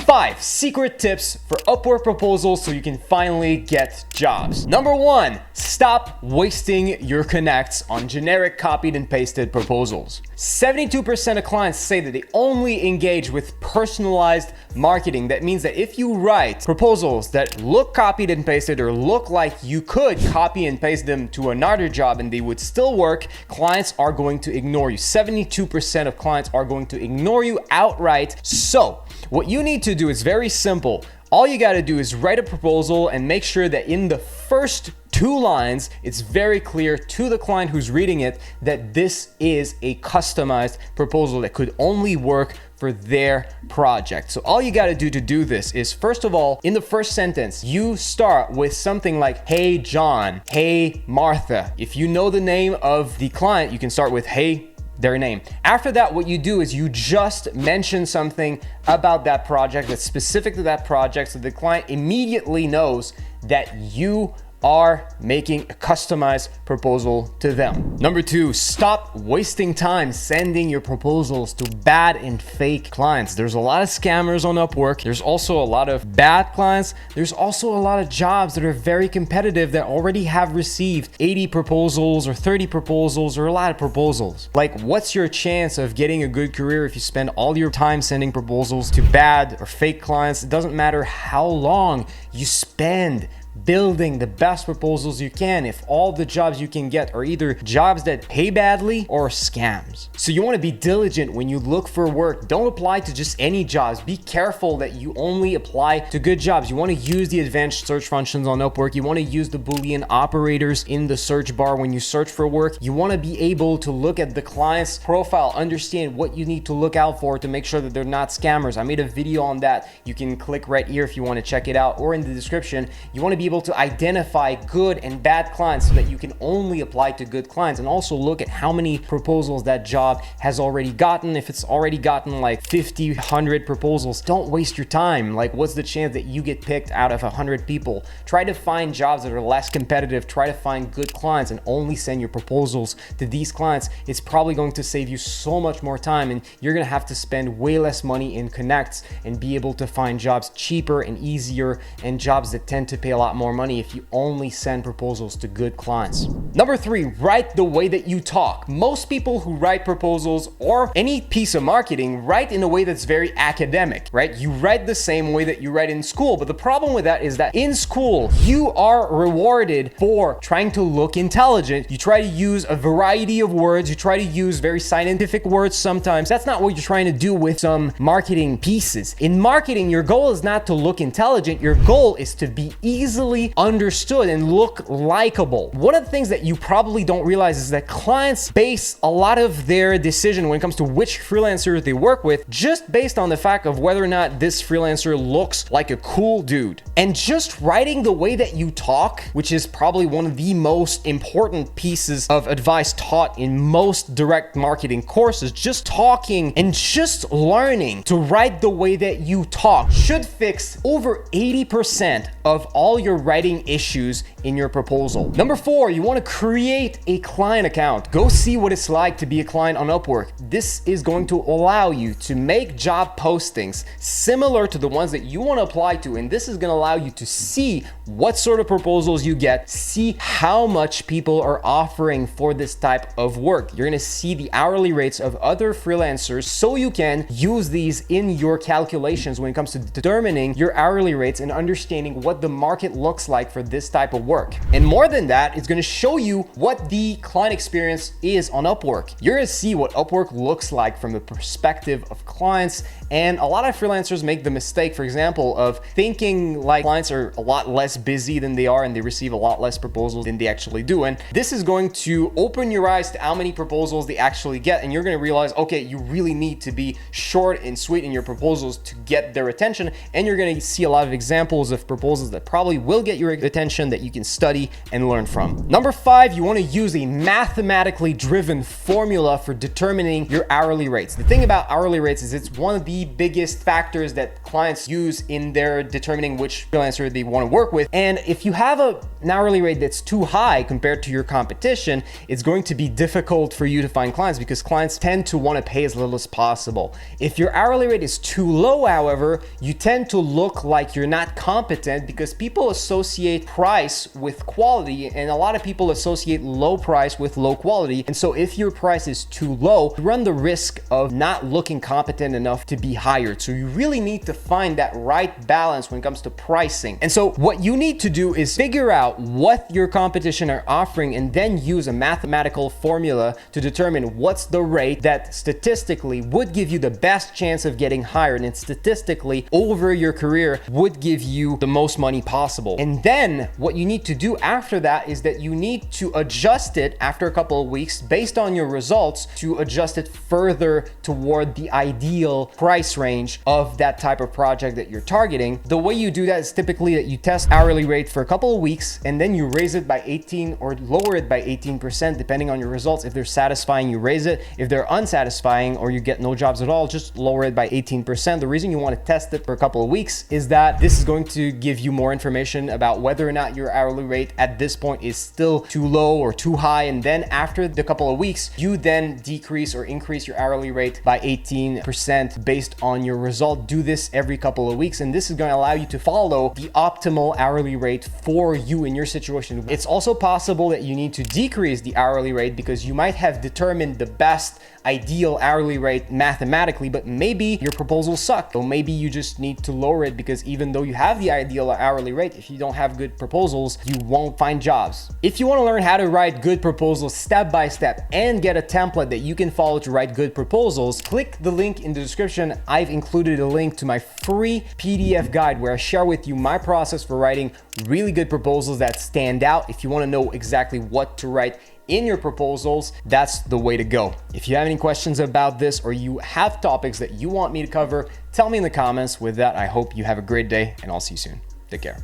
5 secret tips for Upwork proposals so you can finally get jobs. Number 1, stop wasting your connects on generic copied and pasted proposals. 72% of clients say that they only engage with personalized marketing. That means that if you write proposals that look copied and pasted or look like you could copy and paste them to another job and they would still work, clients are going to ignore you. 72% of clients are going to ignore you outright. So what you need to do is very simple. All you got to do is write a proposal and make sure that in the first 2 lines, it's very clear to the client who's reading it that this is a customized proposal that could only work for their project. So all you got to do this is, first of all, in the first sentence, you start with something like, hey, John, hey, Martha. If you know the name of the client, you can start with, hey, their name. After that, what you do is you just mention something about that project that's specific to that project so the client immediately knows that you are making a customized proposal to them. Number 2, stop wasting time sending your proposals to bad and fake clients. There's a lot of scammers on Upwork. There's also a lot of bad clients. There's also a lot of jobs that are very competitive that already have received 80 proposals or 30 proposals or a lot of proposals. Like, what's your chance of getting a good career if you spend all your time sending proposals to bad or fake clients? It doesn't matter how long you spend building the best proposals you can if all the jobs you can get are either jobs that pay badly or scams. So you want to be diligent when you look for work. Don't apply to just any jobs. Be careful that you only apply to good jobs. You want to use the advanced search functions on Upwork. You want to use the Boolean operators in the search bar when you search for work. You want to be able to look at the client's profile, understand what you need to look out for to make sure that they're not scammers. I made a video on that. You can click right here if you want to check it out, or in the description. You want to be able to identify good and bad clients so that you can only apply to good clients, and also look at how many proposals that job has already gotten. If it's already gotten like 50, 100 proposals, don't waste your time. Like, what's the chance that you get picked out of 100 people? Try to find jobs that are less competitive. Try to find good clients and only send your proposals to these clients. It's probably going to save you so much more time, and you're gonna have to spend way less money in connects and be able to find jobs cheaper and easier, and jobs that tend to pay a lot more money if you only send proposals to good clients. Number 3, write the way that you talk. Most people who write proposals or any piece of marketing write in a way that's very academic, right? You write the same way that you write in school, but the problem with that is that in school, you are rewarded for trying to look intelligent. You try to use a variety of words. You try to use very scientific words sometimes. That's not what you're trying to do with some marketing pieces. In marketing, your goal is not to look intelligent. Your goal is to be easily understood and look likable. One of the things that you probably don't realize is that clients base a lot of their decision when it comes to which freelancer they work with just based on the fact of whether or not this freelancer looks like a cool dude. And just writing the way that you talk, which is probably one of the most important pieces of advice taught in most direct marketing courses, just talking and just learning to write the way that you talk should fix over 80% of all your writing issues in your proposal. Number 4, you want to create a client account. Go see what it's like to be a client on Upwork. This is going to allow you to make job postings similar to the ones that you want to apply to, and this is going to allow you to see what sort of proposals you get, see how much people are offering for this type of work. You're going to see the hourly rates of other freelancers so you can use these in your calculations when it comes to determining your hourly rates and understanding what the market looks like for this type of work. And more than that, it's going to show you what the client experience is on Upwork. You're going to see what Upwork looks like from the perspective of clients. And a lot of freelancers make the mistake, for example, of thinking like clients are a lot less busy than they are and they receive a lot less proposals than they actually do. And this is going to open your eyes to how many proposals they actually get. And you're going to realize, okay, you really need to be short and sweet in your proposals to get their attention. And you're going to see a lot of examples of proposals that probably will will get your attention that you can study and learn from. Number 5, you want to use a mathematically driven formula for determining your hourly rates. The thing about hourly rates is it's one of the biggest factors that clients use in their determining which freelancer they want to work with. And if you have an hourly rate that's too high compared to your competition, it's going to be difficult for you to find clients because clients tend to want to pay as little as possible. If your hourly rate is too low, however, you tend to look like you're not competent because people associate price with quality, and a lot of people associate low price with low quality. And so if your price is too low, you run the risk of not looking competent enough to be hired. So you really need to find that right balance when it comes to pricing. And so what you need to do is figure out what your competition are offering and then use a mathematical formula to determine what's the rate that statistically would give you the best chance of getting hired, and statistically over your career would give you the most money possible. And then what you need to do after that is that you need to adjust it after a couple of weeks based on your results to adjust it further toward the ideal price range of that type of project that you're targeting. The way you do that is typically that you test hourly rate for a couple of weeks and then you raise it by 18 or lower it by 18% depending on your results. If they're satisfying, you raise it. If they're unsatisfying or you get no jobs at all, just lower it by 18%. The reason you want to test it for a couple of weeks is that this is going to give you more information about whether or not your hourly rate at this point is still too low or too high. And then after the couple of weeks, you then decrease or increase your hourly rate by 18% based on your result. Do this every couple of weeks, and this is going to allow you to follow the optimal hourly rate for you in your situation. It's also possible that you need to decrease the hourly rate because you might have determined the best ideal hourly rate mathematically, but maybe your proposal sucked. So maybe you just need to lower it because even though you have the ideal hourly rate, if you don't have good proposals, you won't find jobs. If you want to learn how to write good proposals step by step and get a template that you can follow to write good proposals, click the link in the description. I've included a link to my free PDF guide where I share with you my process for writing really good proposals that stand out. If you want to know exactly what to write in your proposals, that's the way to go. If you have any questions about this or you have topics that you want me to cover, tell me in the comments. With that, I hope you have a great day and I'll see you soon. Take care.